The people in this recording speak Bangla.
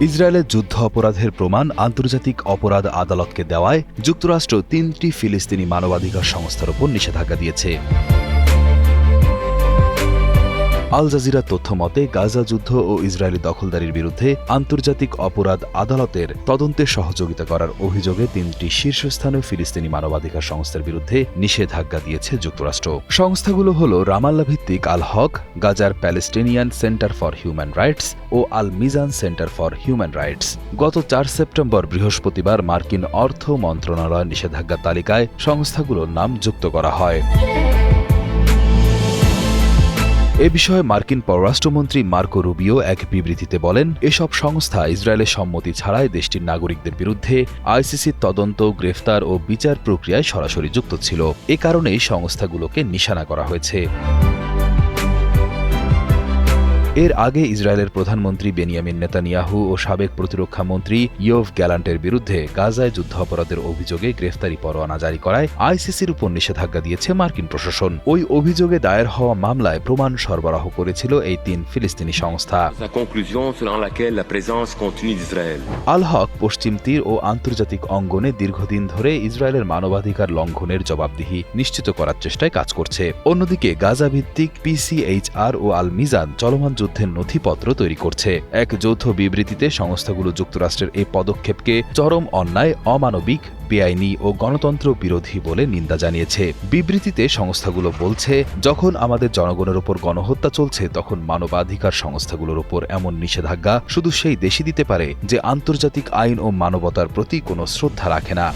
ইসরায়েলের যুদ্ধ অপরাধের প্রমাণ আন্তর্জাতিক অপরাধ আদালতকে দেওয়ায় যুক্তরাষ্ট্র ৩টি ফিলিস্তিনি মানবাধিকার সংস্থার উপর নিষেধাজ্ঞা দিয়েছে। আল জাজিরা তথ্য মতে গাজা যুদ্ধ ও ইসরায়েলি দখলদারির বিরুদ্ধে আন্তর্জাতিক অপরাধ আদালতের তদন্তে সহযোগিতা করার অভিযোগে ৩টি শীর্ষস্থানীয় ফিলিস্তিনি মানবাধিকার সংস্থার বিরুদ্ধে নিষেধাজ্ঞা দিয়েছে যুক্তরাষ্ট্র। সংস্থাগুলো হল রামাল্লা ভিত্তিক আল হক, গাজার Palestinian Centre for Human Rights ও Al Mizan Centre for Human Rights. গত ৪ সেপ্টেম্বর বৃহস্পতিবার মার্কিন অর্থ মন্ত্রণালয়ের নিষেধাজ্ঞার তালিকায় সংস্থাগুলোর নাম যুক্ত করা হয়। এ বিষয়ে মার্কিন পররাষ্ট্রমন্ত্রী মার্কো রুবিও এক বিবৃতিতে বলেন, এসব সংস্থা ইসরায়েলের সম্মতি ছাড়াই দেশটির নাগরিকদের বিরুদ্ধে আইসিসির তদন্ত, গ্রেফতার ও বিচার প্রক্রিয়ায় সরাসরি যুক্ত ছিল। এ কারণেই সংস্থাগুলোকে নিশানা করা হয়েছে। এর আগে ইসরায়েলের প্রধানমন্ত্রী বেনিয়ামিন নেতানিয়াহু ও সাবেক প্রতিরক্ষা মন্ত্রী ইয়োভ গ্যালান্টের বিরুদ্ধে গাজায় যুদ্ধাপরাধের অভিযোগে গ্রেফতারি পরোয়ানা জারি করায় আইসিসির উপর নিষেধাজ্ঞা দিয়েছে মার্কিন প্রশাসন। ওই অভিযোগে দায়ের হওয়া মামলায় প্রমাণ সরবরাহ করেছিল এই ৩ ফিলিস্তিনি সংস্থা। আল হক পশ্চিম তীর ও আন্তর্জাতিক অঙ্গনে দীর্ঘদিন ধরে ইসরায়েলের মানবাধিকার লঙ্ঘনের জবাবদিহি নিশ্চিত করার চেষ্টায় কাজ করছে। অন্যদিকে গাজা ভিত্তিক পিসিএইচআর ও আল মিজান চলমান যুদ্ধের নথিপত্র তৈরি করছে। এক যৌথ বিবৃতিতে সংস্থাগুলো যুক্তরাষ্ট্রের এই পদক্ষেপকে চরম অন্যায়, অমানবিক, বেআইনি ও গণতন্ত্র বিরোধী বলে নিন্দা জানিয়েছে। বিবৃতিতে সংস্থাগুলো বলছে, যখন আমাদের জনগণের ওপর গণহত্যা চলছে তখন মানবাধিকার সংস্থাগুলোর ওপর এমন নিষেধাজ্ঞা শুধু সেই দেশই দিতে পারে যে আন্তর্জাতিক আইন ও মানবতার প্রতি কোনো শ্রদ্ধা রাখে না।